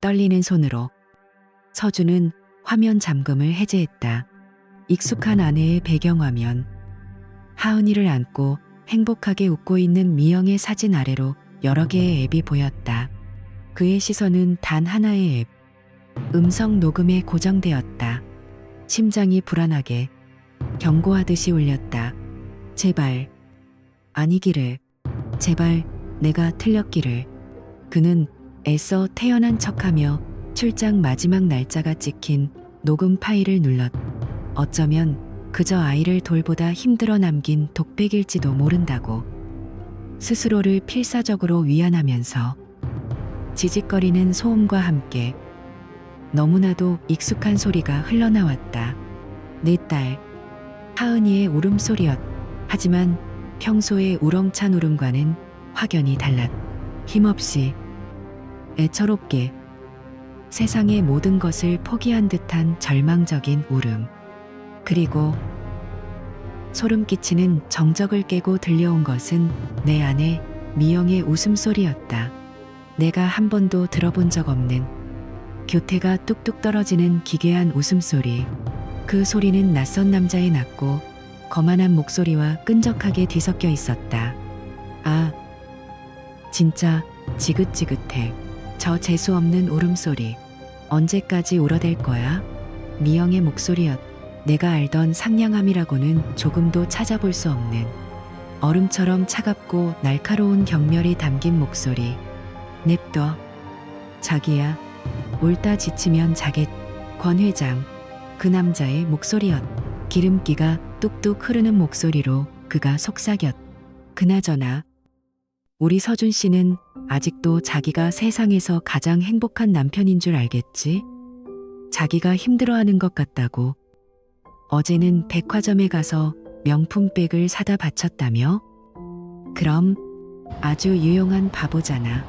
떨리는 손으로. 서준은 화면 잠금을 해제했다. 익숙한 아내의 배경화면. 하은이를 안고 행복하게 웃고 있는 미영의 사진 아래로 여러 개의 앱이 보였다. 그의 시선은 단 하나의 앱. 음성 녹음에 고정되었다. 심장이 불안하게 경고하듯이 울렸다. 제발 아니기를. 제발 내가 틀렸기를. 그는 애써 태연한 척하며 출장 마지막 날짜가 찍힌 녹음 파일을 눌렀. 어쩌면 그저 아이를 돌보다 힘들어 남긴 독백일지도 모른다고. 스스로를 필사적으로 위안하면서 지직거리는 소음과 함께 너무나도 익숙한 소리가 흘러나왔다. 내 딸 하은이의 울음소리였. 하지만 평소의 우렁찬 울음과는 확연히 달랐. 힘없이 애처롭게 세상의 모든 것을 포기한 듯한 절망적인 울음. 그리고 소름 끼치는 정적을 깨고 들려온 것은 내 안의 미영의 웃음소리였다. 내가 한 번도 들어본 적 없는 교태가 뚝뚝 떨어지는 기괴한 웃음소리. 그 소리는 낯선 남자의 낮고 거만한 목소리와 끈적하게 뒤섞여 있었다. 아, 진짜 지긋지긋해. 저 재수없는 울음소리. 언제까지 울어댈 거야? 미영의 목소리였. 내가 알던 상냥함이라고는 조금도 찾아볼 수 없는 얼음처럼 차갑고 날카로운 경멸이 담긴 목소리. 냅둬. 자기야. 울다 지치면 자겠. 권 회장. 그 남자의 목소리였. 기름기가 뚝뚝 흐르는 목소리로 그가 속삭였. 그나저나 우리 서준 씨는 아직도 자기가 세상에서 가장 행복한 남편인 줄 알겠지? 자기가 힘들어하는 것 같다고. 어제는 백화점에 가서 명품백을 사다 바쳤다며? 그럼 아주 유용한 바보잖아.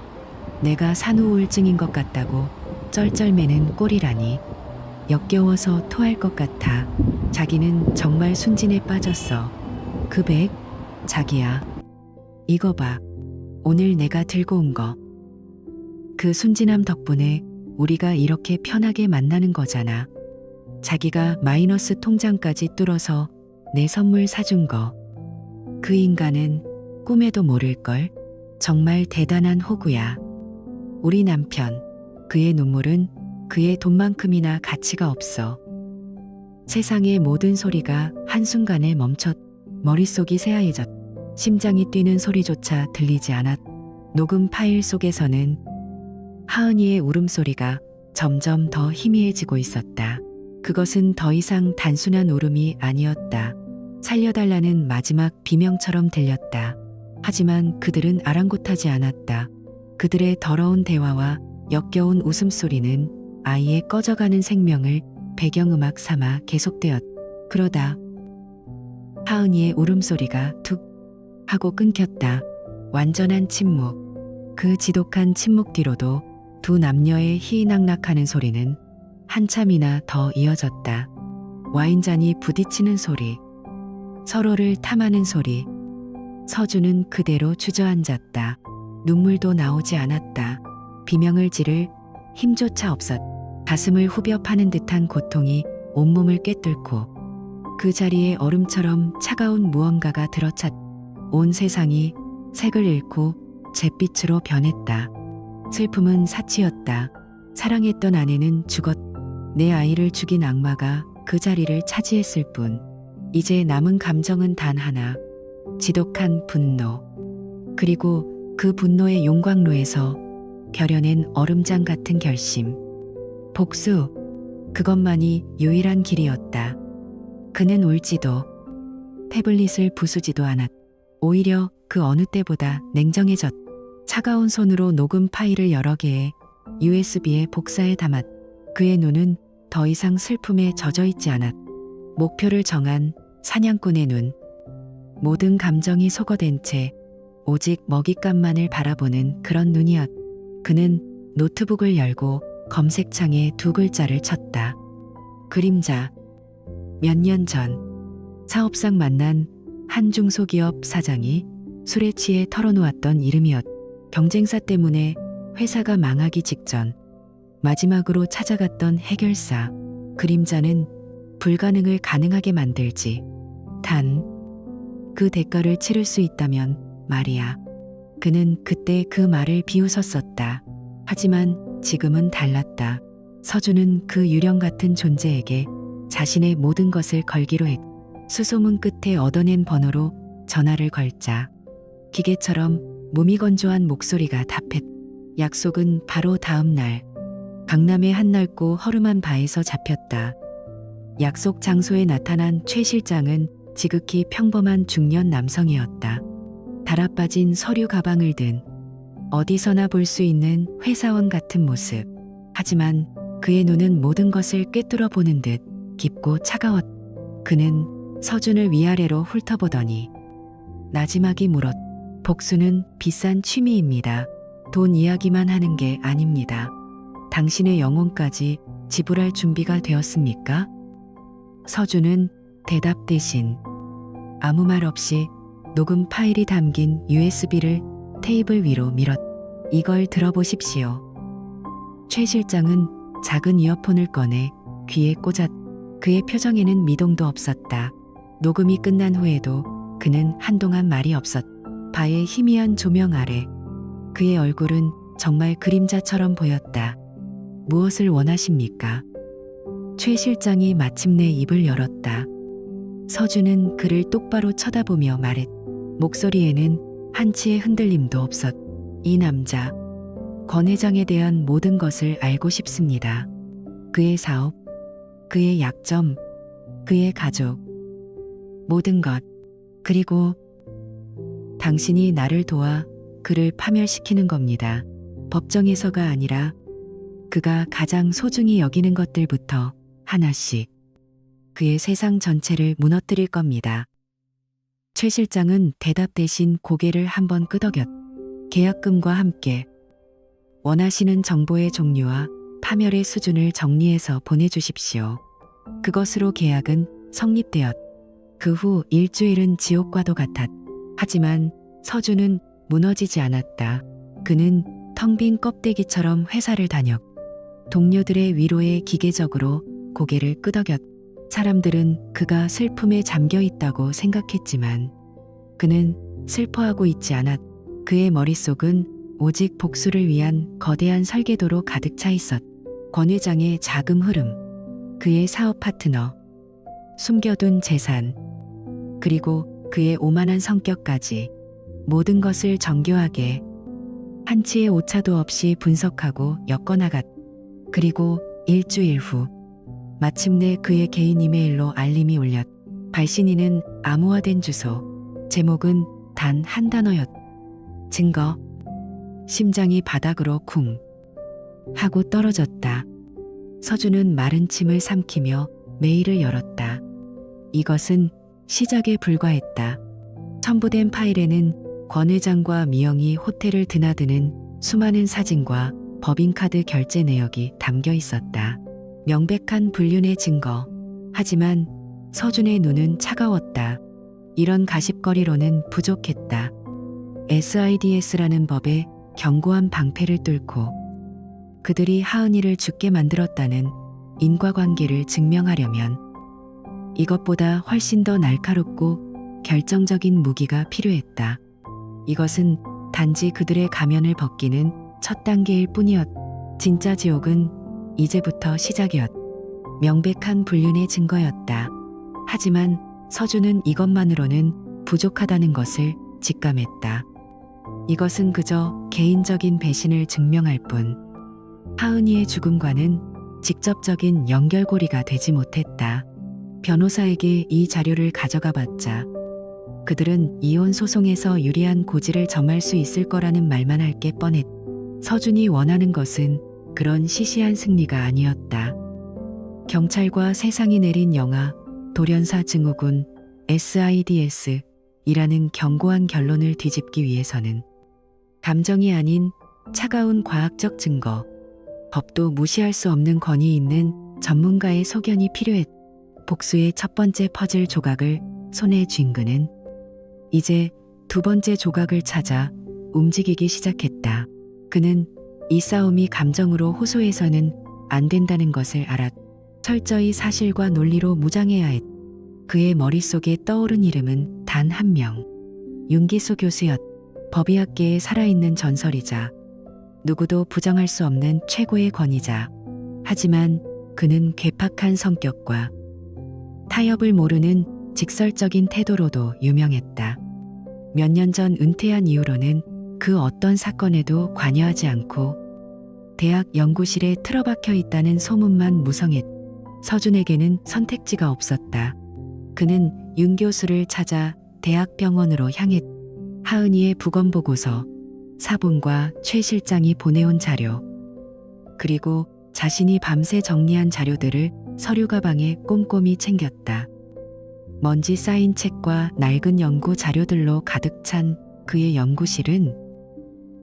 내가 산후 우울증인 것 같다고 쩔쩔매는 꼴이라니. 역겨워서 토할 것 같아. 자기는 정말 순진에 빠졌어. 그 백, 자기야. 이거 봐. 오늘 내가 들고 온 거. 그 순진함 덕분에 우리가 이렇게 편하게 만나는 거잖아. 자기가 마이너스 통장까지 뚫어서 내 선물 사준 거. 그 인간은 꿈에도 모를걸. 정말 대단한 호구야. 우리 남편. 그의 눈물은 그의 돈만큼이나 가치가 없어. 세상의 모든 소리가 한순간에 멈췄. 머릿속이 새하얘졌. 심장이 뛰는 소리조차 들리지 않았. 녹음 파일 속에서는 하은이의 울음소리가 점점 더 희미해지고 있었다. 그것은 더 이상 단순한 울음이 아니었다. 살려달라는 마지막 비명처럼 들렸다. 하지만 그들은 아랑곳하지 않았다. 그들의 더러운 대화와 역겨운 웃음소리는 아이의 꺼져가는 생명을 배경음악 삼아 계속되었. 그러다 하은이의 울음소리가 툭 하고 끊겼다. 완전한 침묵. 그 지독한 침묵 뒤로도 두 남녀의 희희낙낙하는 소리는 한참이나 더 이어졌다. 와인잔이 부딪히는 소리. 서로를 탐하는 소리. 서준은 그대로 주저앉았다. 눈물도 나오지 않았다. 비명을 지를 힘조차 없었. 가슴을 후벼 파는 듯한 고통이 온몸을 꿰뚫고 그 자리에 얼음처럼 차가운 무언가가 들어찼. 온 세상이 색을 잃고 잿빛으로 변했다. 슬픔은 사치였다. 사랑했던 아내는 죽었. 내 아이를 죽인 악마가 그 자리를 차지했을 뿐. 이제 남은 감정은 단 하나. 지독한 분노. 그리고 그 분노의 용광로에서 결여낸 얼음장 같은 결심. 복수. 그것만이 유일한 길이었다. 그는 울지도 태블릿을 부수지도 않았. 오히려 그 어느 때보다 냉정해졌. 차가운 손으로 녹음 파일을 여러 개의 USB에 복사해 담았. 그의 눈은 더 이상 슬픔에 젖어 있지 않았. 목표를 정한 사냥꾼의 눈. 모든 감정이 소거된 채 오직 먹잇감만을 바라보는 그런 눈이었. 그는 노트북을 열고 검색창에 두 글자를 쳤다. 그림자. 몇 년 전 사업상 만난 한 중소기업 사장이 술에 취해 털어놓았던 이름이었. 경쟁사 때문에 회사가 망하기 직전 마지막으로 찾아갔던 해결사. 그림자는 불가능을 가능하게 만들지. 단, 그 대가를 치를 수 있다면 말이야. 그는 그때 그 말을 비웃었었다. 하지만 지금은 달랐다. 서준은 그 유령 같은 존재에게 자신의 모든 것을 걸기로 했다. 수소문 끝에 얻어낸 번호로 전화를 걸자 기계처럼 무미건조한 목소리가 답했다. 약속은 바로 다음 날 강남의 한 넓고 허름한 바에서 잡혔다. 약속 장소에 나타난 최 실장은 지극히 평범한 중년 남성이었다. 달아빠진 서류 가방을 든 어디서나 볼 수 있는 회사원 같은 모습. 하지만 그의 눈은 모든 것을 꿰뚫어 보는 듯 깊고 차가웠다. 그는 서준을 위아래로 훑어보더니 나지막이 물었다. 복수는 비싼 취미입니다. 돈 이야기만 하는 게 아닙니다. 당신의 영혼까지 지불할 준비가 되었습니까? 서준은 대답 대신 아무 말 없이 녹음 파일이 담긴 USB를 테이블 위로 밀었다. 이걸 들어보십시오. 최 실장은 작은 이어폰을 꺼내 귀에 꽂았다. 그의 표정에는 미동도 없었다. 녹음이 끝난 후에도 그는 한동안 말이 없었다. 바의 희미한 조명 아래 그의 얼굴은 정말 그림자처럼 보였다. 무엇을 원하십니까? 최 실장이 마침내 입을 열었다. 서준은 그를 똑바로 쳐다보며 말했다. 목소리에는 한치의 흔들림도 없었다. 이 남자, 권 회장에 대한 모든 것을 알고 싶습니다. 그의 사업, 그의 약점, 그의 가족, 모든 것. 그리고 당신이 나를 도와 그를 파멸시키는 겁니다. 법정에서가 아니라 그가 가장 소중히 여기는 것들부터 하나씩 그의 세상 전체를 무너뜨릴 겁니다. 최 실장은 대답 대신 고개를 한번 끄덕였다. 계약금과 함께 원하시는 정보의 종류와 파멸의 수준을 정리해서 보내주십시오. 그것으로 계약은 성립되었다. 그 후 일주일은 지옥과도 같았다. 하지만 서준은 무너지지 않았다. 그는 텅 빈 껍데기처럼 회사를 다녔고 동료들의 위로에 기계적으로 고개를 끄덕였다. 사람들은 그가 슬픔에 잠겨 있다고 생각했지만 그는 슬퍼하고 있지 않았다. 그의 머릿속은 오직 복수를 위한 거대한 설계도로 가득 차 있었다. 권 회장의 자금 흐름, 그의 사업 파트너, 숨겨둔 재산, 그리고 그의 오만한 성격까지 모든 것을 정교하게 한치의 오차도 없이 분석하고 엮어나갔다. 그리고 일주일 후 마침내 그의 개인 이메일로 알림이 울렸다. 발신인은 암호화된 주소, 제목은 단 한 단어였다. 증거. 심장이 바닥으로 쿵 하고 떨어졌다. 서준은 마른 침을 삼키며 메일을 열었다. 이것은 시작에 불과했다. 첨부된 파일에는 권 회장과 미영이 호텔을 드나드는 수많은 사진과 법인카드 결제 내역이 담겨 있었다. 명백한 불륜의 증거. 하지만 서준의 눈은 차가웠다. 이런 가십거리로는 부족했다. SIDS라는 법의 견고한 방패를 뚫고 그들이 하은이를 죽게 만들었다는 인과관계를 증명하려면 이것보다 훨씬 더 날카롭고 결정적인 무기가 필요했다. 이것은 단지 그들의 가면을 벗기는 첫 단계일 뿐이었다. 진짜 지옥은 이제부터 시작이었다. 명백한 불륜의 증거였다. 하지만 서준은 이것만으로는 부족하다는 것을 직감했다. 이것은 그저 개인적인 배신을 증명할 뿐 하은이의 죽음과는 직접적인 연결고리가 되지 못했다. 변호사에게 이 자료를 가져가 봤자 그들은 이혼 소송에서 유리한 고지를 점할 수 있을 거라는 말만 할 게 뻔했다. 서준이 원하는 것은 그런 시시한 승리가 아니었다. 경찰과 세상이 내린 영화 돌연사 증후군 SIDS이라는 견고한 결론을 뒤집기 위해서는 감정이 아닌 차가운 과학적 증거, 법도 무시할 수 없는 권위 있는 전문가의 소견이 필요했다. 복수의 첫 번째 퍼즐 조각을 손에 쥔 그는 이제 두 번째 조각을 찾아 움직이기 시작했다. 그는 이 싸움이 감정으로 호소해서는 안 된다는 것을 알았. 철저히 사실과 논리로 무장해야 했. 그의 머릿속에 떠오른 이름은 단 한 명. 윤기수 교수였. 법의학계에 살아있는 전설이자 누구도 부정할 수 없는 최고의 권위자. 하지만 그는 괴팍한 성격과 타협을 모르는 직설적인 태도로도 유명했다. 몇 년 전 은퇴한 이후로는 그 어떤 사건에도 관여하지 않고 대학 연구실에 틀어박혀 있다는 소문만 무성했. 서준에게는 선택지가 없었다. 그는 윤 교수를 찾아 대학병원으로 향했. 하은이의 부검보고서, 사본과 최 실장이 보내온 자료, 그리고 자신이 밤새 정리한 자료들을 서류 가방에 꼼꼼히 챙겼다. 먼지 쌓인 책과 낡은 연구 자료들로 가득 찬 그의 연구실은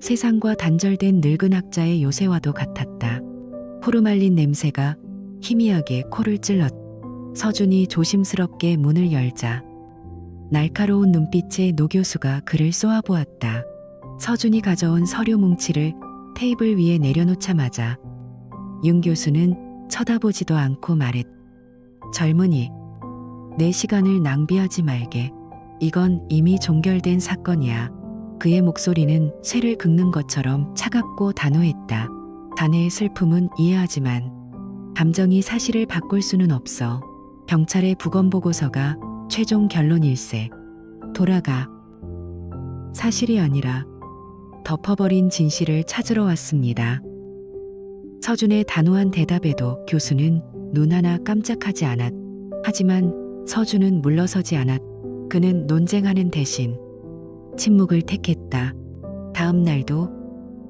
세상과 단절된 늙은 학자의 요새와도 같았다. 포르말린 냄새가 희미하게 코를 찔렀. 서준이 조심스럽게 문을 열자 날카로운 눈빛의 노 교수가 그를 쏘아보았다. 서준이 가져온 서류 뭉치를 테이블 위에 내려놓자마자 윤 교수는 쳐다보지도 않고 말했. 젊은이, 내 시간을 낭비하지 말게. 이건 이미 종결된 사건이야. 그의 목소리는 쇠를 긁는 것처럼 차갑고 단호했다. 자네의 슬픔은 이해하지만 감정이 사실을 바꿀 수는 없어. 경찰의 부검보고서가 최종 결론일세. 돌아가. 사실이 아니라 덮어버린 진실을 찾으러 왔습니다. 서준의 단호한 대답에도 교수는 눈 하나 깜짝하지 않았. 하지만 서준은 물러서지 않았. 그는 논쟁하는 대신 침묵을 택했다. 다음 날도,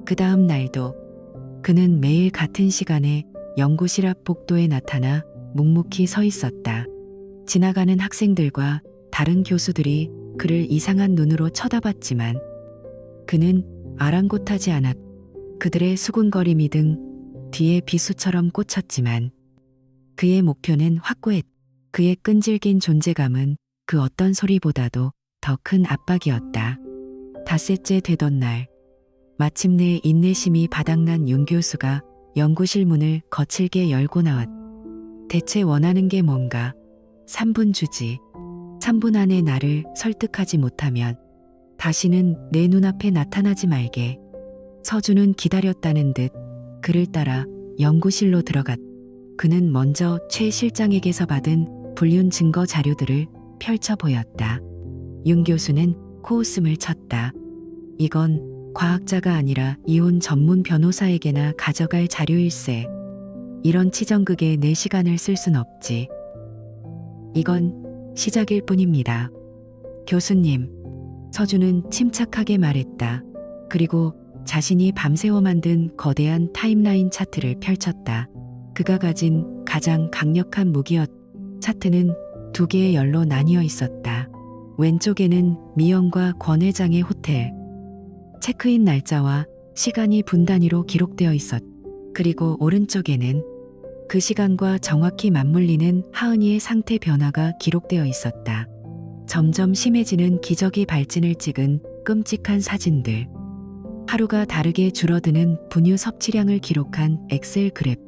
그 다음 날도 그는 매일 같은 시간에 연구실 앞 복도에 나타나 묵묵히 서 있었다. 지나가는 학생들과 다른 교수들이 그를 이상한 눈으로 쳐다봤지만 그는 아랑곳하지 않았. 그들의 수군거림이 등 뒤에 비수처럼 꽂혔지만 그의 목표는 확고했. 그의 끈질긴 존재감은 그 어떤 소리보다도 더 큰 압박이었다. 닷새째 되던 날, 마침내 인내심이 바닥난 윤 교수가 연구실 문을 거칠게 열고 나왔. 대체 원하는 게 뭔가? 3분 주지. 3분 안에 나를 설득하지 못하면 다시는 내 눈앞에 나타나지 말게. 서준은 기다렸다는 듯 그를 따라 연구실로 들어갔. 그는 먼저 최 실장에게서 받은 불륜 증거 자료들을 펼쳐 보였다. 윤 교수는 코웃음을 쳤다. 이건 과학자가 아니라 이혼 전문 변호사에게나 가져갈 자료일세. 이런 치정극에 내 시간을 쓸 순 없지. 이건 시작일 뿐입니다. 교수님, 서준은 침착하게 말했다. 그리고 자신이 밤새워 만든 거대한 타임라인 차트를 펼쳤다. 그가 가진 가장 강력한 무기였. 차트는 두 개의 열로 나뉘어 있었다. 왼쪽에는 미영과 권 회장의 호텔, 체크인 날짜와 시간이 분 단위로 기록되어 있었. 그리고 오른쪽에는 그 시간과 정확히 맞물리는 하은이의 상태 변화가 기록되어 있었다. 점점 심해지는 기저귀 발진을 찍은 끔찍한 사진들, 하루가 다르게 줄어드는 분유 섭취량을 기록한 엑셀 그래프,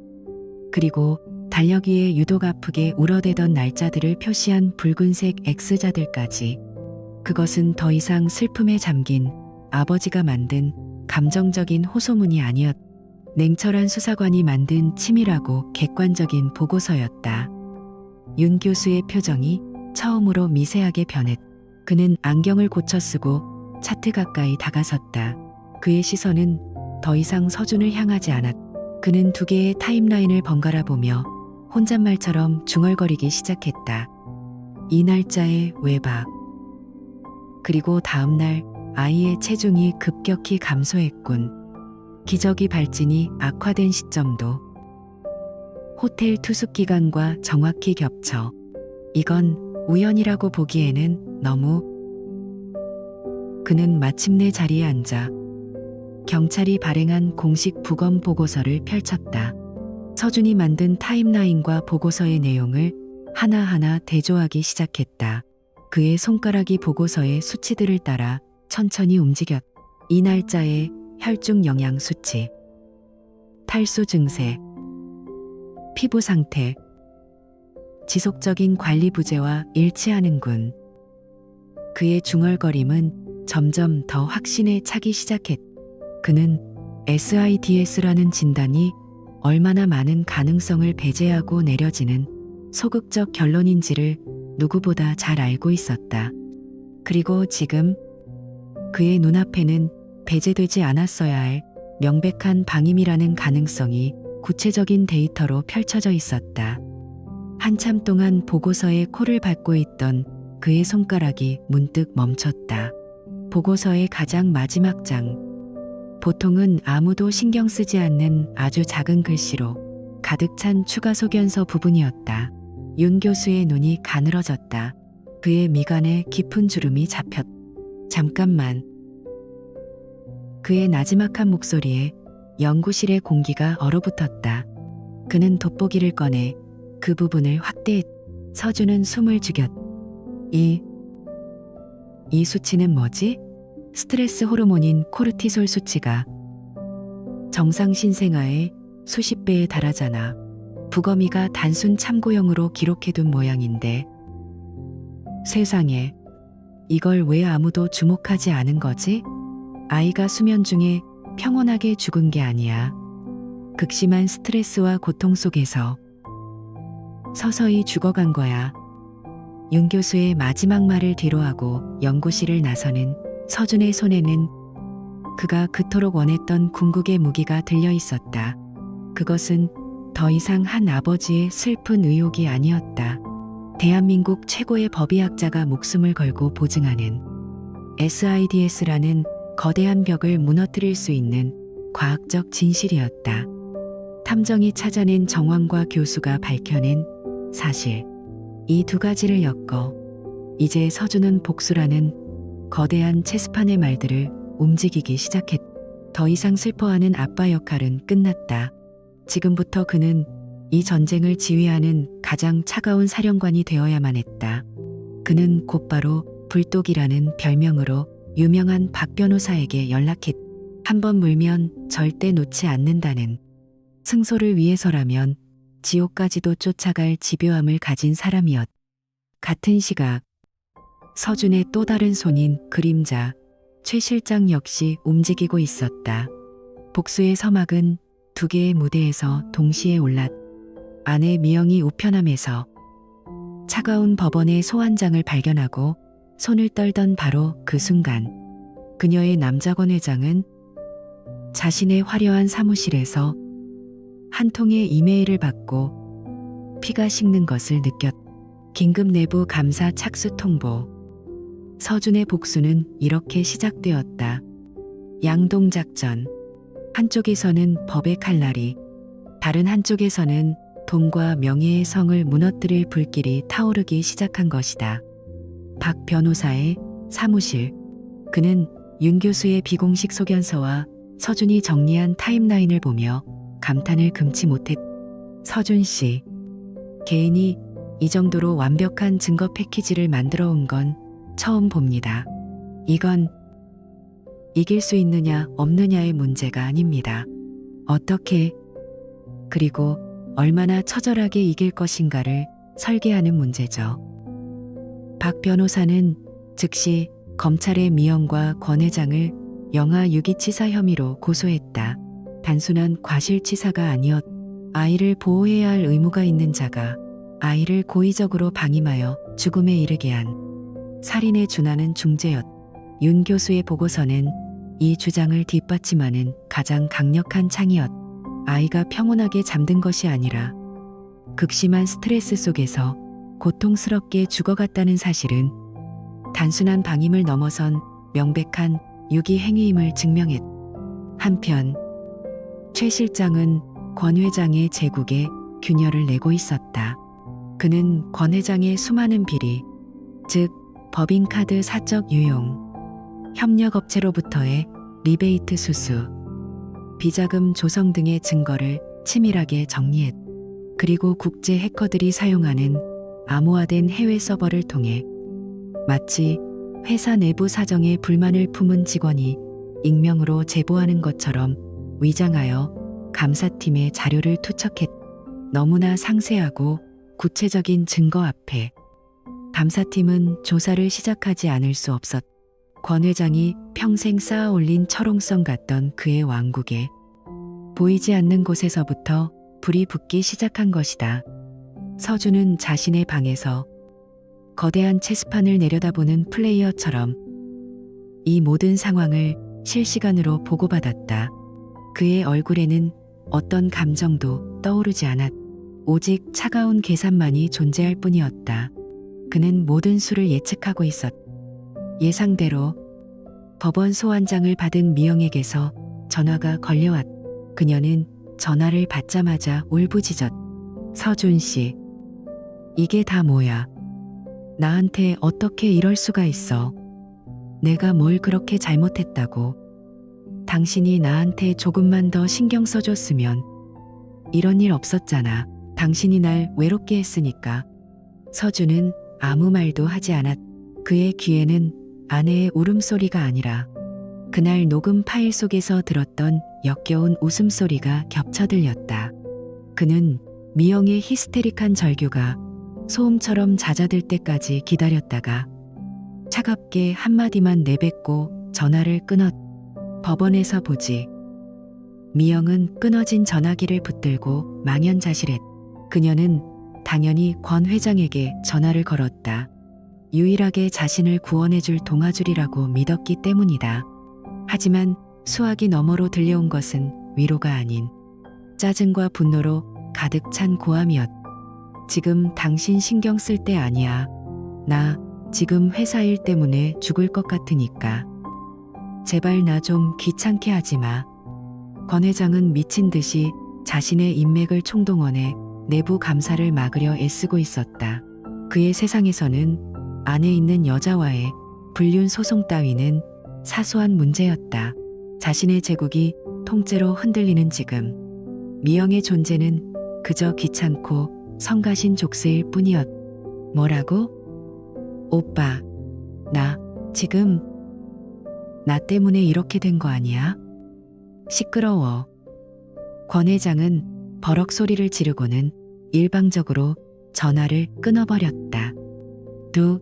그리고 달력위에 유독 아프게 울어대던 날짜들을 표시한 붉은색 X자들까지. 그것은 더 이상 슬픔에 잠긴 아버지가 만든 감정적인 호소문이 아니었. 냉철한 수사관이 만든 치밀하고 객관적인 보고서였다. 윤 교수의 표정이 처음으로 미세하게 변했. 그는 안경을 고쳐 쓰고 차트 가까이 다가섰다. 그의 시선은 더 이상 서준을 향하지 않았. 그는 두 개의 타임라인을 번갈아 보며 혼잣말처럼 중얼거리기 시작했다. 이 날짜의 외박. 그리고 다음 날 아이의 체중이 급격히 감소했군. 기저귀 발진이 악화된 시점도 호텔 투숙 기간과 정확히 겹쳐. 이건 우연이라고 보기에는 너무. 그는 마침내 자리에 앉아 경찰이 발행한 공식 부검 보고서를 펼쳤다. 서준이 만든 타임라인과 보고서의 내용을 하나하나 대조하기 시작했다. 그의 손가락이 보고서의 수치들을 따라 천천히 움직였. 이 날짜의 혈중 영양 수치, 탈수 증세, 피부 상태, 지속적인 관리 부재와 일치하는군. 그의 중얼거림은 점점 더 확신에 차기 시작했. 그는 SIDS라는 진단이 얼마나 많은 가능성을 배제하고 내려지는 소극적 결론인지를 누구보다 잘 알고 있었다. 그리고 지금 그의 눈앞에는 배제되지 않았어야 할 명백한 방임이라는 가능성이 구체적인 데이터로 펼쳐져 있었다. 한참 동안 보고서에 코를 밟고 있던 그의 손가락이 문득 멈췄다. 보고서의 가장 마지막 장. 보통은 아무도 신경 쓰지 않는 아주 작은 글씨로 가득 찬 추가 소견서 부분이었다. 윤 교수의 눈이 가늘어졌다. 그의 미간에 깊은 주름이 잡혔. 잠깐만. 그의 나지막한 목소리에 연구실의 공기가 얼어붙었다. 그는 돋보기를 꺼내 그 부분을 확대했. 서준은 숨을 죽였. 이 수치는 뭐지? 스트레스 호르몬인 코르티솔 수치가 정상 신생아의 수십 배에 달하잖아. 부검이가 단순 참고용으로 기록해둔 모양인데. 세상에, 이걸 왜 아무도 주목하지 않은 거지? 아이가 수면 중에 평온하게 죽은 게 아니야. 극심한 스트레스와 고통 속에서 서서히 죽어간 거야. 윤 교수의 마지막 말을 뒤로하고 연구실을 나서는 서준의 손에는 그가 그토록 원했던 궁극의 무기가 들려 있었다. 그것은 더 이상 한 아버지의 슬픈 의혹이 아니었다. 대한민국 최고의 법의학자가 목숨을 걸고 보증하는 SIDS라는 거대한 벽을 무너뜨릴 수 있는 과학적 진실이었다. 탐정이 찾아낸 정황과 교수가 밝혀낸 사실. 이 두 가지를 엮어 이제 서준은 복수라는 거대한 체스판의 말들을 움직이기 시작했. 더 이상 슬퍼하는 아빠 역할은 끝났다. 지금부터 그는 이 전쟁을 지휘하는 가장 차가운 사령관이 되어야만 했다. 그는 곧바로 불독이라는 별명으로 유명한 박 변호사에게 연락했. 한번 물면 절대 놓지 않는다는 승소를 위해서라면 지옥까지도 쫓아갈 집요함을 가진 사람이었. 같은 시각 서준의 또 다른 손인 그림자 최 실장 역시 움직이고 있었다. 복수의 서막은 두 개의 무대에서 동시에 올랐. 아내 미영이 우편함에서 차가운 법원의 소환장을 발견하고 손을 떨던 바로 그 순간 그녀의 남자권 회장은 자신의 화려한 사무실에서 한 통의 이메일을 받고 피가 식는 것을 느꼈. 긴급 내부 감사 착수 통보. 서준의 복수는 이렇게 시작되었다. 양동작전. 한쪽에서는 법의 칼날이, 다른 한쪽에서는 돈과 명예의 성을 무너뜨릴 불길이 타오르기 시작한 것이다. 박 변호사의 사무실. 그는 윤 교수의 비공식 소견서와 서준이 정리한 타임라인을 보며 감탄을 금치 못했. 서준 씨, 개인이 이 정도로 완벽한 증거 패키지를 만들어 온 건 처음 봅니다. 이건 이길 수 있느냐 없느냐의 문제가 아닙니다. 어떻게, 그리고 얼마나 처절하게 이길 것인가를 설계하는 문제죠. 박 변호사는 즉시 검찰의 미영과 권 회장을 영아 유기치사 혐의로 고소했다. 단순한 과실치사가 아니었. 아이를 보호해야 할 의무가 있는 자가 아이를 고의적으로 방임하여 죽음에 이르게 한 살인에 준하는 중죄였. 윤 교수의 보고서는 이 주장을 뒷받침하는 가장 강력한 창이었. 아이가 평온하게 잠든 것이 아니라 극심한 스트레스 속에서 고통스럽게 죽어갔다는 사실은 단순한 방임을 넘어선 명백한 유기 행위임을 증명했. 한편 최 실장은 권 회장의 제국에 균열을 내고 있었다. 그는 권 회장의 수많은 비리, 즉 법인카드 사적 유용, 협력업체로부터의 리베이트 수수, 비자금 조성 등의 증거를 치밀하게 정리했. 그리고 국제 해커들이 사용하는 암호화된 해외 서버를 통해 마치 회사 내부 사정에 불만을 품은 직원이 익명으로 제보하는 것처럼 위장하여 감사팀의 자료를 투척했. 너무나 상세하고 구체적인 증거 앞에 감사팀은 조사를 시작하지 않을 수 없었. 권 회장이 평생 쌓아올린 철옹성 같던 그의 왕국에 보이지 않는 곳에서부터 불이 붙기 시작한 것이다. 서준은 자신의 방에서 거대한 체스판을 내려다보는 플레이어처럼 이 모든 상황을 실시간으로 보고받았다. 그의 얼굴에는 어떤 감정도 떠오르지 않았. 오직 차가운 계산만이 존재할 뿐이었다. 그는 모든 수를 예측하고 있었. 예상대로 법원 소환장을 받은 미영에게서 전화가 걸려왔. 그녀는 전화를 받자마자 울부짖었. 서준 씨, 이게 다 뭐야? 나한테 어떻게 이럴 수가 있어? 내가 뭘 그렇게 잘못했다고? 당신이 나한테 조금만 더 신경 써줬으면 이런 일 없었잖아. 당신이 날 외롭게 했으니까. 서준은 아무 말도 하지 않았. 그의 귀에는 아내의 울음소리가 아니라 그날 녹음 파일 속에서 들었던 역겨운 웃음소리가 겹쳐 들렸다. 그는 미영의 히스테릭한 절규가 소음처럼 잦아들 때까지 기다렸다가 차갑게 한마디만 내뱉고 전화를 끊었. 법원에서 보지. 미영은 끊어진 전화기를 붙들고 망연자실했. 그녀는 당연히 권 회장에게 전화를 걸었다. 유일하게 자신을 구원해줄 동아줄이라고 믿었기 때문이다. 하지만 수화기 너머로 들려온 것은 위로가 아닌 짜증과 분노로 가득 찬 고함이었. 지금 당신 신경 쓸 때 아니야. 나 지금 회사 일 때문에 죽을 것 같으니까. 제발 나 좀 귀찮게 하지 마. 권 회장은 미친 듯이 자신의 인맥을 총동원해 내부 감사를 막으려 애쓰고 있었다. 그의 세상에서는 안에 있는 여자와의 불륜 소송 따위는 사소한 문제였다. 자신의 제국이 통째로 흔들리는 지금 미영의 존재는 그저 귀찮고 성가신 족쇄일 뿐이었. 뭐라고? 오빠, 나 지금 나 때문에 이렇게 된 거 아니야? 시끄러워. 권 회장은 버럭 소리를 지르고는 일방적으로 전화를 끊어버렸다. 뚜.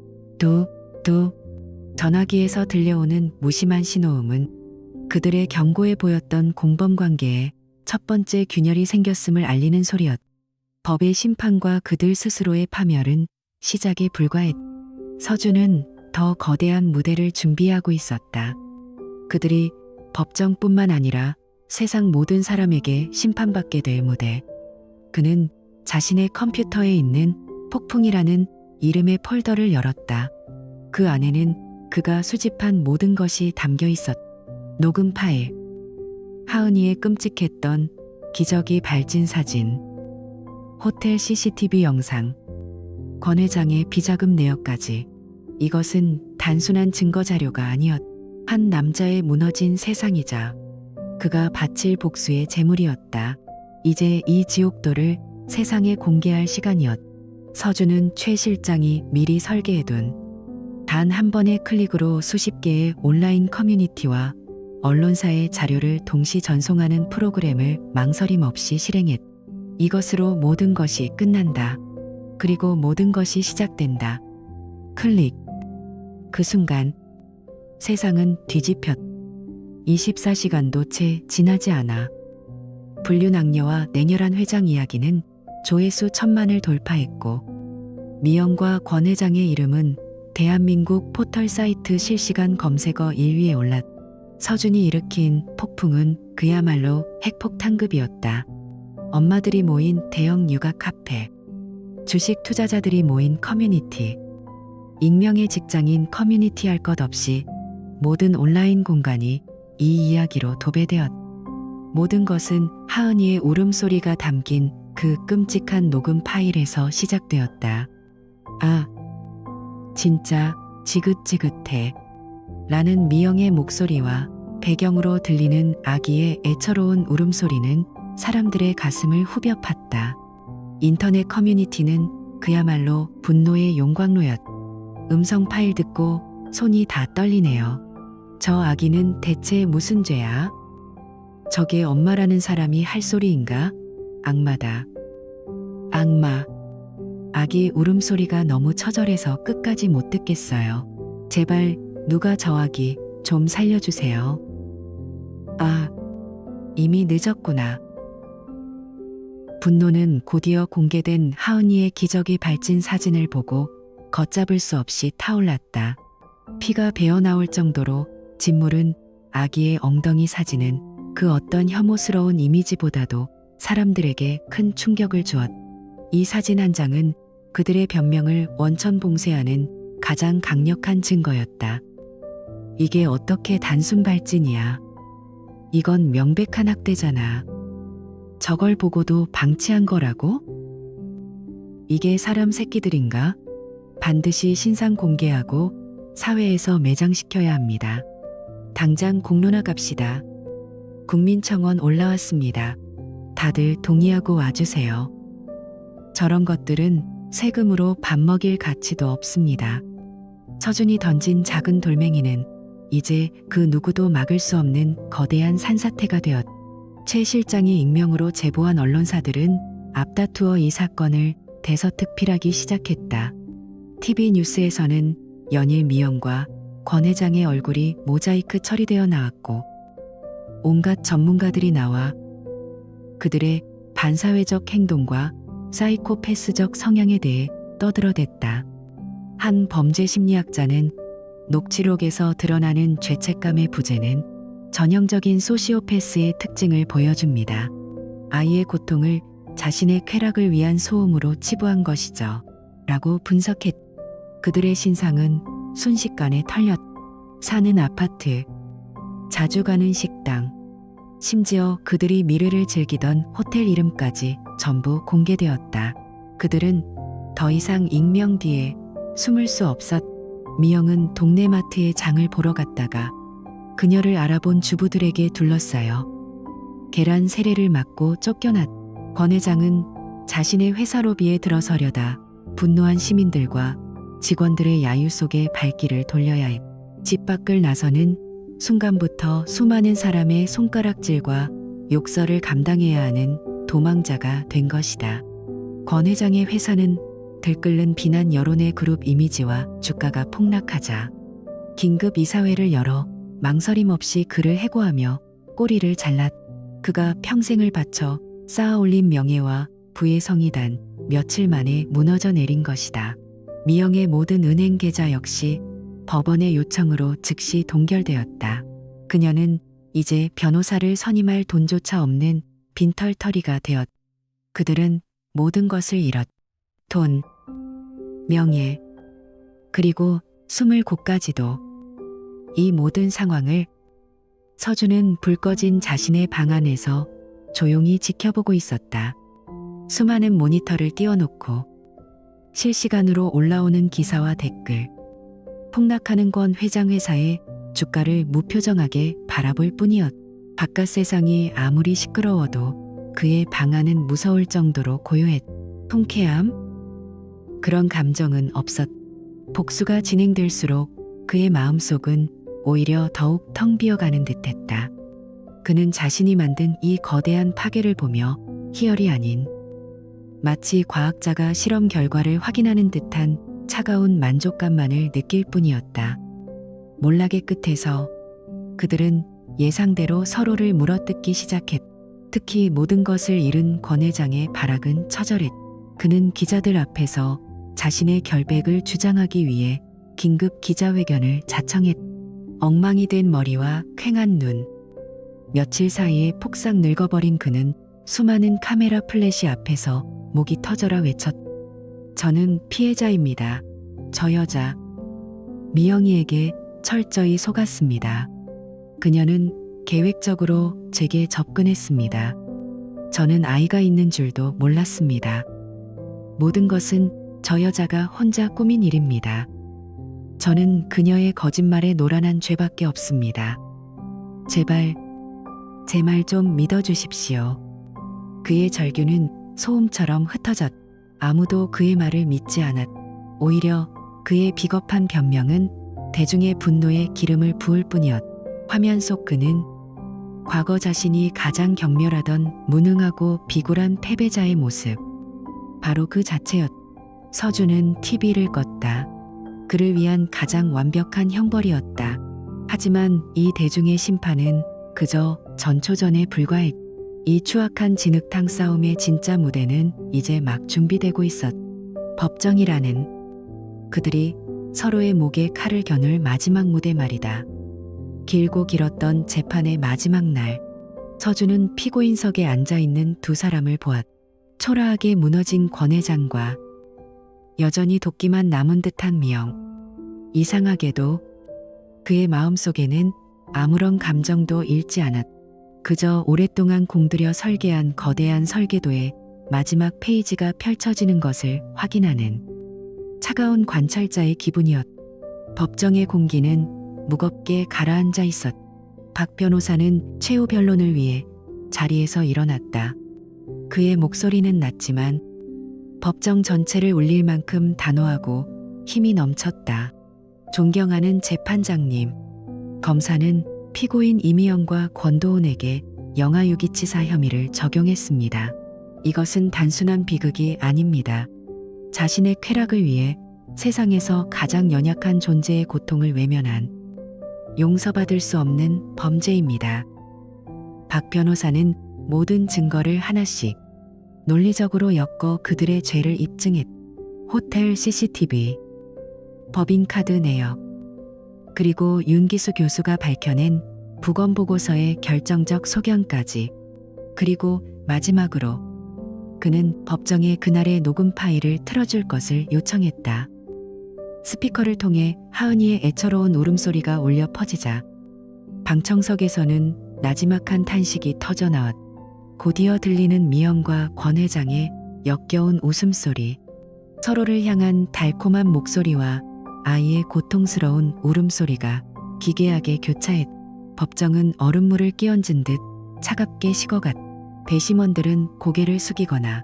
전화기에서 들려오는 무심한 신호음은 그들의 견고해 보였던 공범관계에 첫 번째 균열이 생겼음을 알리는 소리였. 법의 심판과 그들 스스로의 파멸은 시작에 불과했. 서준은 더 거대한 무대를 준비하고 있었다. 그들이 법정뿐만 아니라 세상 모든 사람에게 심판받게 될 무대. 그는 자신의 컴퓨터에 있는 폭풍이라는 이름의 폴더를 열었다. 그 안에는 그가 수집한 모든 것이 담겨 있었. 녹음 파일, 하은이의 끔찍했던 기저귀 발진 사진, 호텔 CCTV 영상, 권 회장의 비자금 내역까지. 이것은 단순한 증거 자료가 아니었. 한 남자의 무너진 세상이자 그가 바칠 복수의 재물이었다. 이제 이 지옥도를 세상에 공개할 시간이었. 서준은 최 실장이 미리 설계해둔 단 한 번의 클릭으로 수십 개의 온라인 커뮤니티와 언론사의 자료를 동시 전송하는 프로그램을 망설임 없이 실행했. 이것으로 모든 것이 끝난다. 그리고 모든 것이 시작된다. 클릭. 그 순간 세상은 뒤집혔. 24시간도 채 지나지 않아 불륜 악녀와 냉혈한 회장 이야기는 조회수 1000만을 돌파했고 미영과 권 회장의 이름은 대한민국 포털 사이트 실시간 검색어 1위에 올랐. 서준이 일으킨 폭풍은 그야말로 핵폭탄급이었다. 엄마들이 모인 대형 육아 카페, 주식 투자자들이 모인 커뮤니티, 익명의 직장인 커뮤니티 할 것 없이 모든 온라인 공간이 이 이야기로 도배되었. 모든 것은 하은이의 울음소리가 담긴 그 끔찍한 녹음 파일에서 시작되었다. 아, 진짜 지긋지긋해. 라는 미영의 목소리와 배경으로 들리는 아기의 애처로운 울음소리는 사람들의 가슴을 후벼 팠다. 인터넷 커뮤니티는 그야말로 분노의 용광로였. 음성 파일 듣고 손이 다 떨리네요. 저 아기는 대체 무슨 죄야? 저게 엄마라는 사람이 할 소리인가? 악마다. 악마. 아기 울음소리가 너무 처절해서 끝까지 못 듣겠어요. 제발 누가 저 아기 좀 살려주세요. 아, 이미 늦었구나. 분노는 곧이어 공개된 하은이의 기저귀 발진 사진을 보고 걷잡을 수 없이 타올랐다. 피가 배어나올 정도로 짓무른 아기의 엉덩이 사진은 그 어떤 혐오스러운 이미지보다도 사람들에게 큰 충격을 주었다. 이 사진 한 장은 그들의 변명을 원천봉쇄하는 가장 강력한 증거였다. 이게 어떻게 단순 발진이야. 이건 명백한 학대잖아. 저걸 보고도 방치한 거라고? 이게 사람 새끼들인가? 반드시 신상 공개하고 사회에서 매장시켜야 합니다. 당장 공론화 갑시다. 국민청원 올라왔습니다. 다들 동의하고 와주세요. 저런 것들은 세금으로 밥 먹일 가치도 없습니다. 서준이 던진 작은 돌멩이는 이제 그 누구도 막을 수 없는 거대한 산사태가 되었다. 최 실장이 익명으로 제보한 언론사들은 앞다투어 이 사건을 대서특필하기 시작했다. TV 뉴스에서는 연일 미영과 권 회장의 얼굴이 모자이크 처리되어 나왔고 온갖 전문가들이 나와 그들의 반사회적 행동과 사이코패스적 성향에 대해 떠들어댔다. 한 범죄 심리학자는 녹취록에서 드러나는 죄책감의 부재는 전형적인 소시오패스의 특징을 보여줍니다. 아이의 고통을 자신의 쾌락을 위한 소음으로 치부한 것이죠. 라고 분석했. 그들의 신상은 순식간에 털렸. 사는 아파트, 자주 가는 식당, 심지어 그들이 미래를 즐기던 호텔 이름까지 전부 공개되었다. 그들은 더 이상 익명 뒤에 숨을 수 없었. 미영은 동네 마트에 장을 보러 갔다가 그녀를 알아본 주부들에게 둘러싸여 계란 세례를 맞고 쫓겨났. 권 회장은 자신의 회사 로비에 들어서려다 분노한 시민들과 직원들의 야유 속에 발길을 돌려야 했. 집 밖을 나서는 순간부터 수많은 사람의 손가락질과 욕설을 감당해야 하는 도망자가 된 것이다. 권 회장의 회사는 들끓는 비난 여론의 그룹 이미지와 주가가 폭락하자 긴급 이사회를 열어 망설임 없이 그를 해고하며 꼬리를 잘랐. 그가 평생을 바쳐 쌓아올린 명예와 부의 성이 단 며칠 만에 무너져 내린 것이다. 미영의 모든 은행 계좌 역시 법원의 요청으로 즉시 동결되었다. 그녀는 이제 변호사를 선임할 돈조차 없는 빈털터리가 되었. 그들은 모든 것을 잃었. 돈, 명예, 그리고 숨을 곳까지도. 이 모든 상황을 서준은 불 꺼진 자신의 방 안에서 조용히 지켜보고 있었다. 수많은 모니터를 띄워놓고 실시간으로 올라오는 기사와 댓글, 폭락하는 권 회장 회사의 주가를 무표정하게 바라볼 뿐이었. 바깥 세상이 아무리 시끄러워도 그의 방 안은 무서울 정도로 고요했. 통쾌함? 그런 감정은 없었. 복수가 진행될수록 그의 마음속은 오히려 더욱 텅 비어가는 듯했다. 그는 자신이 만든 이 거대한 파괴를 보며 희열이 아닌 마치 과학자가 실험 결과를 확인하는 듯한 차가운 만족감만을 느낄 뿐이었다. 몰락의 끝에서 그들은 예상대로 서로를 물어뜯기 시작했. 특히 모든 것을 잃은 권 회장의 발악은 처절했. 그는 기자들 앞에서 자신의 결백을 주장하기 위해 긴급 기자회견을 자청했. 엉망이 된 머리와 퀭한 눈. 며칠 사이에 폭삭 늙어버린 그는 수많은 카메라 플래시 앞에서 목이 터져라 외쳤. 저는 피해자입니다. 저 여자. 미영이에게 철저히 속았습니다. 그녀는 계획적으로 제게 접근했습니다. 저는 아이가 있는 줄도 몰랐습니다. 모든 것은 저 여자가 혼자 꾸민 일입니다. 저는 그녀의 거짓말에 노란한 죄밖에 없습니다. 제발 제 말 좀 믿어주십시오. 그의 절규는 소음처럼 흩어졌. 아무도 그의 말을 믿지 않았. 오히려 그의 비겁한 변명은 대중의 분노에 기름을 부을 뿐이었. 화면 속 그는 과거 자신이 가장 경멸하던 무능하고 비굴한 패배자의 모습. 바로 그 자체였다. 서준은 TV를 껐다. 그를 위한 가장 완벽한 형벌이었다. 하지만 이 대중의 심판은 그저 전초전에 불과했다. 이 추악한 진흙탕 싸움의 진짜 무대는 이제 막 준비되고 있었다. 법정이라는 그들이 서로의 목에 칼을 겨눌 마지막 무대 말이다. 길고 길었던 재판의 마지막 날, 서준은 피고인석에 앉아있는 두 사람을 보았다. 초라하게 무너진 권 회장과 여전히 도끼만 남은 듯한 미영. 이상하게도 그의 마음속에는 아무런 감정도 잃지 않았다. 그저 오랫동안 공들여 설계한 거대한 설계도의 마지막 페이지가 펼쳐지는 것을 확인하는 차가운 관찰자의 기분이었다. 법정의 공기는 무겁게 가라앉아 있었다. 박 변호사는 최후 변론을 위해 자리에서 일어났다. 그의 목소리는 낮지만 법정 전체를 울릴 만큼 단호하고 힘이 넘쳤다. 존경하는 재판장님, 검사는 피고인 이미영과 권도훈에게 영아유기치사 혐의를 적용했습니다. 이것은 단순한 비극이 아닙니다. 자신의 쾌락을 위해 세상에서 가장 연약한 존재의 고통을 외면한 용서받을 수 없는 범죄입니다. 박 변호사는 모든 증거를 하나씩 논리적으로 엮어 그들의 죄를 입증했다. 호텔 CCTV, 법인카드 내역, 그리고 윤기수 교수가 밝혀낸 부검보고서의 결정적 소견까지. 그리고 마지막으로 그는 법정에 그날의 녹음 파일을 틀어줄 것을 요청했다. 스피커를 통해 하은이의 애처로운 울음소리가 울려 퍼지자 방청석에서는 나지막한 탄식이 터져나왔다. 곧이어 들리는 미영과 권 회장의 역겨운 웃음소리, 서로를 향한 달콤한 목소리와 아이의 고통스러운 울음소리가 기괴하게 교차했다. 법정은 얼음물을 끼얹은 듯 차갑게 식어갔다. 배심원들은 고개를 숙이거나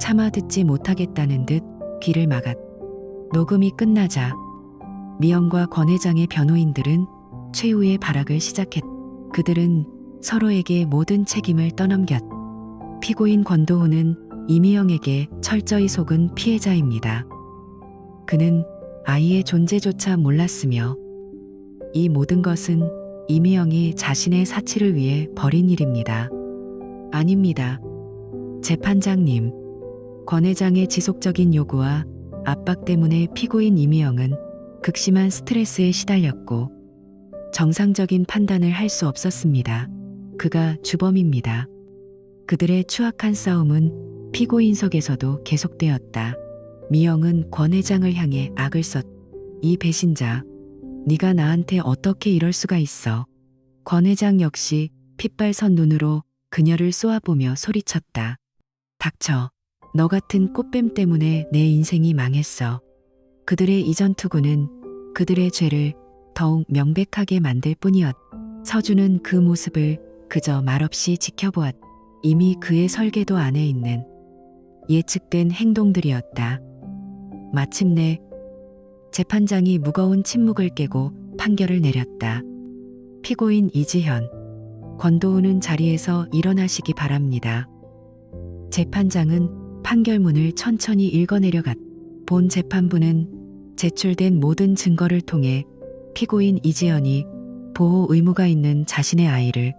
차마 듣지 못하겠다는 듯 귀를 막았다. 녹음이 끝나자 미영과 권 회장의 변호인들은 최후의 발악을 시작했다. 그들은 서로에게 모든 책임을 떠넘겼다. 피고인 권도훈은 이미영에게 철저히 속은 피해자입니다. 그는 아이의 존재조차 몰랐으며 이 모든 것은 이미영이 자신의 사치를 위해 벌인 일입니다. 아닙니다. 재판장님, 권 회장의 지속적인 요구와 압박 때문에 피고인 이미영은 극심한 스트레스에 시달렸고 정상적인 판단을 할 수 없었습니다. 그가 주범입니다. 그들의 추악한 싸움은 피고인석에서도 계속되었다. 미영은 권 회장을 향해 악을 썼다. 이 배신자, 네가 나한테 어떻게 이럴 수가 있어. 권 회장 역시 핏발선 눈으로 그녀를 쏘아보며 소리쳤다. 닥쳐. 너 같은 꽃뱀 때문에 내 인생이 망했어. 그들의 이전 투구는 그들의 죄를 더욱 명백하게 만들 뿐이었다. 서준은 그 모습을 그저 말없이 지켜보았다. 이미 그의 설계도 안에 있는 예측된 행동들이었다. 마침내 재판장이 무거운 침묵을 깨고 판결을 내렸다. 피고인 이지현, 권도훈은 자리에서 일어나시기 바랍니다. 재판장은 판결문을 천천히 읽어내려갔다. 본 재판부는 제출된 모든 증거를 통해 피고인 이지현이 보호 의무가 있는 자신의 아이를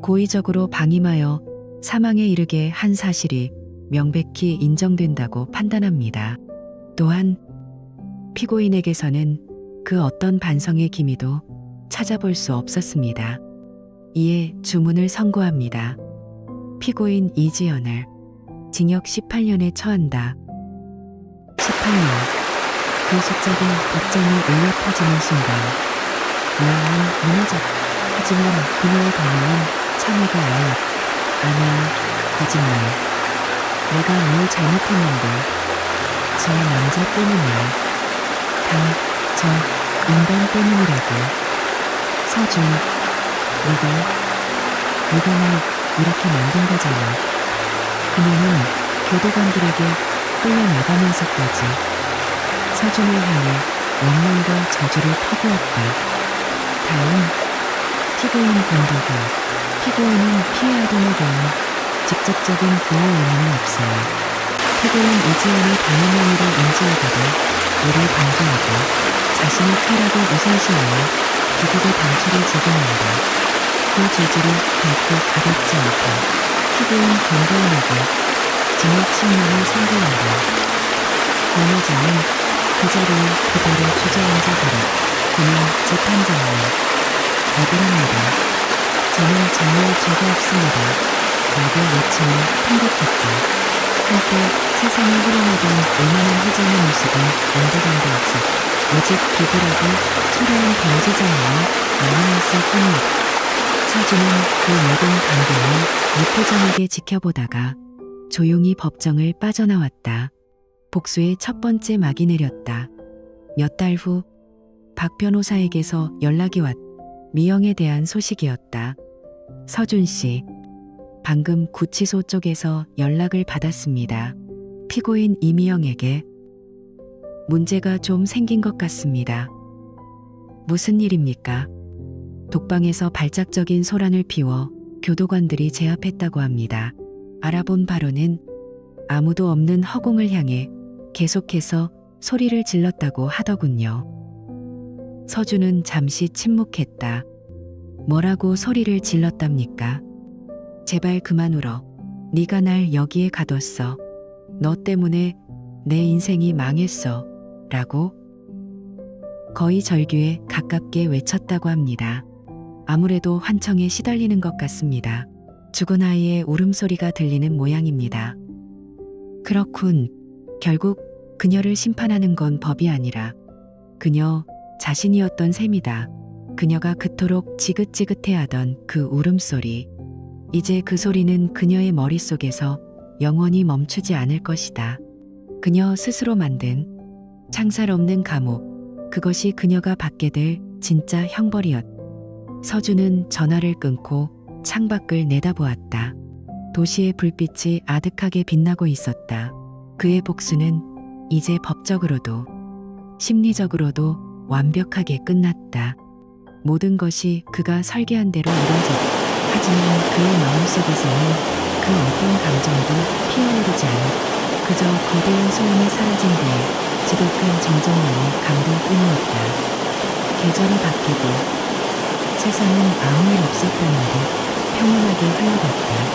고의적으로 방임하여 사망에 이르게 한 사실이 명백히 인정된다고 판단합니다. 또한 피고인에게서는 그 어떤 반성의 기미도 찾아볼 수 없었습니다. 이에 주문을 선고합니다. 피고인 이지연을 징역 18년에 처한다. 18년. 그 숫자가 법정에 울려 퍼지는 순간 마음은 무너졌다. 하지만 그녀의 단어는 참회가 아니었다. 아니야, 거짓말. 내가 뭘 잘못했는데 저 남자 때문이야. 다 저 인간 때문이라고. 서준, 네가 날 이렇게 만든 거잖아. 그녀는 교도관들에게 끌려나가면서까지 서준을 향해 원망과 저주를 퍼부었다. 다음 피고인 권도구. 피고인은 피해 아동에 대한 직접적인 보호 의무는 없어요. 피고인 이지연의 당한 행위를 인지하고도 이를 방조하고 자신의 쾌락을 우선시하여 구속의 방출을 제공한다. 그 죄질이 결코 가볍지 않다. 피고인 권도인에게 징역 10년을 선고한다. 권 회장은 그 자리에 그대로 주저앉아 버려 그는 재판장님, 억울합니다. 저는 정말 죄가 없습니다. 라고 외치며 통곡했다. 한때 세상을 흐름하던 오만한 회장의 모습은 온데간데 없었다. 오직 비굴하고 초라한 범죄자임을 나누었을 뿐이었다. 서준은 그 모든 광경을 무표정하게 지켜보다가 조용히 법정을 빠져나왔다. 복수의 첫 번째 막이 내렸다. 몇 달 후 박 변호사에게서 연락이 왔다. 미영에 대한 소식이었다. 서준 씨, 방금 구치소 쪽에서 연락을 받았습니다. 피고인 이미영에게 문제가 좀 생긴 것 같습니다. 무슨 일입니까? 독방에서 발작적인 소란을 피워 교도관들이 제압했다고 합니다. 알아본 바로는 아무도 없는 허공을 향해 계속해서 소리를 질렀다고 하더군요. 서준은 잠시 침묵했다. 뭐라고 소리를 질렀답니까? 제발 그만 울어. 네가 날 여기에 가뒀어. 너 때문에 내 인생이 망했어. 라고 거의 절규에 가깝게 외쳤다고 합니다. 아무래도 환청에 시달리는 것 같습니다. 죽은 아이의 울음소리가 들리는 모양입니다. 그렇군. 결국 그녀를 심판하는 건 법이 아니라 그녀 자신이었던 셈이다. 그녀가 그토록 지긋지긋해하던 그 울음소리. 이제 그 소리는 그녀의 머릿속에서 영원히 멈추지 않을 것이다. 그녀 스스로 만든 창살 없는 감옥. 그것이 그녀가 받게 될 진짜 형벌이었다. 서준은 전화를 끊고 창밖을 내다보았다. 도시의 불빛이 아득하게 빛나고 있었다. 그의 복수는 이제 법적으로도 심리적으로도 완벽하게 끝났다. 모든 것이 그가 설계한 대로 이루어졌다. 하지만 그의 마음속에서는 그 어떤 감정도 피어오르지 않았다. 그저 거대한 소음이 사라진 뒤에 지독한 정적만이 감동뿐이었다. 계절이 바뀌고 세상은 아무 일 없었다는 듯 평온하게 흘러갔다.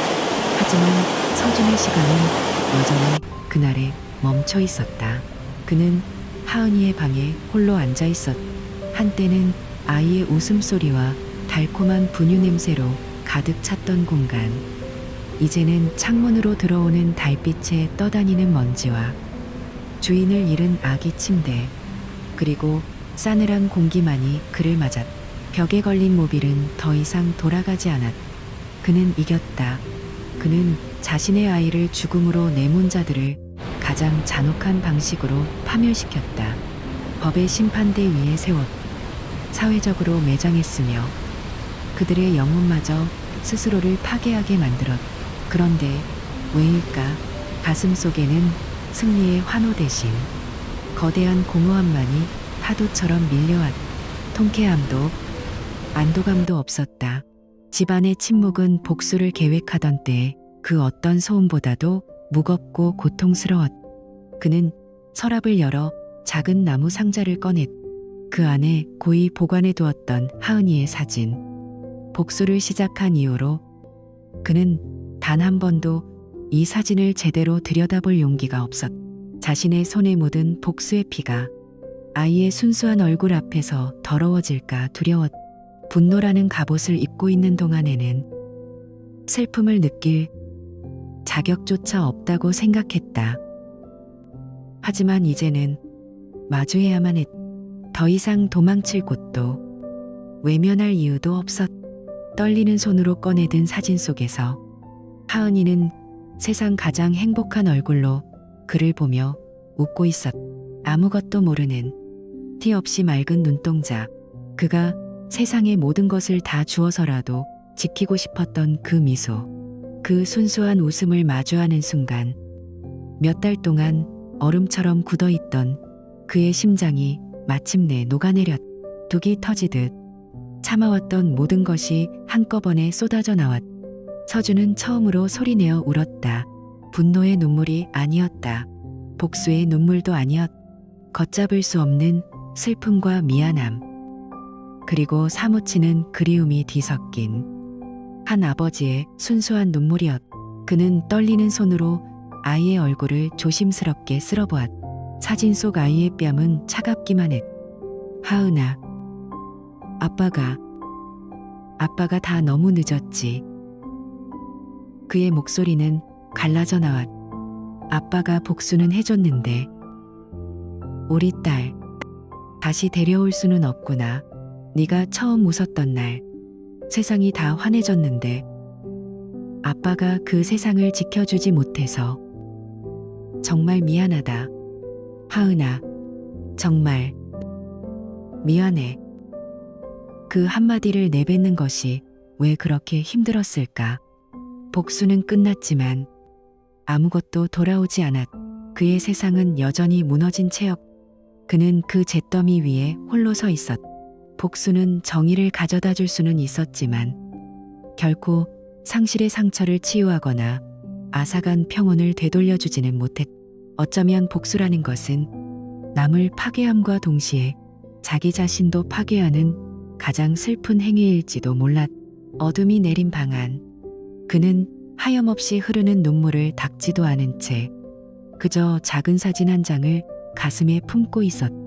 하지만 서준의 시간은 여전히 그날에 멈춰 있었다. 그는 하은이의 방에 홀로 앉아 있었다. 한때는 아이의 웃음소리와 달콤한 분유 냄새로 가득 찼던 공간. 이제는 창문으로 들어오는 달빛에 떠다니는 먼지와 주인을 잃은 아기 침대, 그리고 싸늘한 공기만이 그를 맞았다. 벽에 걸린 모빌은 더 이상 돌아가지 않았다. 그는 이겼다. 그는 자신의 아이를 죽음으로 내몬 자들을 가장 잔혹한 방식으로 파멸시켰다. 법의 심판대 위에 세웠다. 사회적으로 매장했으며 그들의 영혼마저 스스로를 파괴하게 만들었다. 그런데 왜일까? 가슴속에는 승리의 환호 대신 거대한 공허함만이 파도처럼 밀려왔다. 통쾌함도 안도감도 없었다. 집안의 침묵은 복수를 계획하던 때에 그 어떤 소음보다도 무겁고 고통스러웠다. 그는 서랍을 열어 작은 나무 상자를 꺼냈다. 그 안에 고이 보관해 두었던 하은이의 사진. 복수를 시작한 이후로 그는 단 한 번도 이 사진을 제대로 들여다볼 용기가 없었다. 자신의 손에 묻은 복수의 피가 아이의 순수한 얼굴 앞에서 더러워질까 두려웠다. 분노라는 갑옷을 입고 있는 동안에는 슬픔을 느낄 자격조차 없다고 생각했다. 하지만 이제는 마주해야만 했다. 더 이상 도망칠 곳도 외면할 이유도 없었다. 떨리는 손으로 꺼내든 사진 속에서 하은이는 세상 가장 행복한 얼굴로 그를 보며 웃고 있었다. 아무것도 모르는 티 없이 맑은 눈동자. 그가 세상의 모든 것을 다 주어서라도 지키고 싶었던 그 미소. 그 순수한 웃음을 마주하는 순간 몇 달 동안 얼음처럼 굳어있던 그의 심장이 마침내 녹아내렸다. 둑이 터지듯 참아왔던 모든 것이 한꺼번에 쏟아져 나왔. 서준은 처음으로 소리내어 울었다. 분노의 눈물이 아니었다. 복수의 눈물도 아니었. 걷잡을 수 없는 슬픔과 미안함. 그리고 사무치는 그리움이 뒤섞인 한 아버지의 순수한 눈물이었. 그는 떨리는 손으로 아이의 얼굴을 조심스럽게 쓸어보았. 사진 속 아이의 뺨은 차갑기만 했. 하은아, 아빠가 다 너무 늦었지. 그의 목소리는 갈라져 나왔. 아빠가 복수는 해줬는데 우리 딸 다시 데려올 수는 없구나. 네가 처음 웃었던 날 세상이 다 환해졌는데 아빠가 그 세상을 지켜주지 못해서 정말 미안하다. 하은아, 정말 미안해. 그 한마디를 내뱉는 것이 왜 그렇게 힘들었을까? 복수는 끝났지만 아무것도 돌아오지 않았. 그의 세상은 여전히 무너진 채였. 그는 그 잿더미 위에 홀로 서 있었. 복수는 정의를 가져다 줄 수는 있었지만 결코 상실의 상처를 치유하거나 앗아간 평온을 되돌려주지는 못했. 어쩌면 복수라는 것은 남을 파괴함과 동시에 자기 자신도 파괴하는 가장 슬픈 행위일지도 몰랐. 어둠이 내린 방 안. 그는 하염없이 흐르는 눈물을 닦지도 않은 채 그저 작은 사진 한 장을 가슴에 품고 있었다.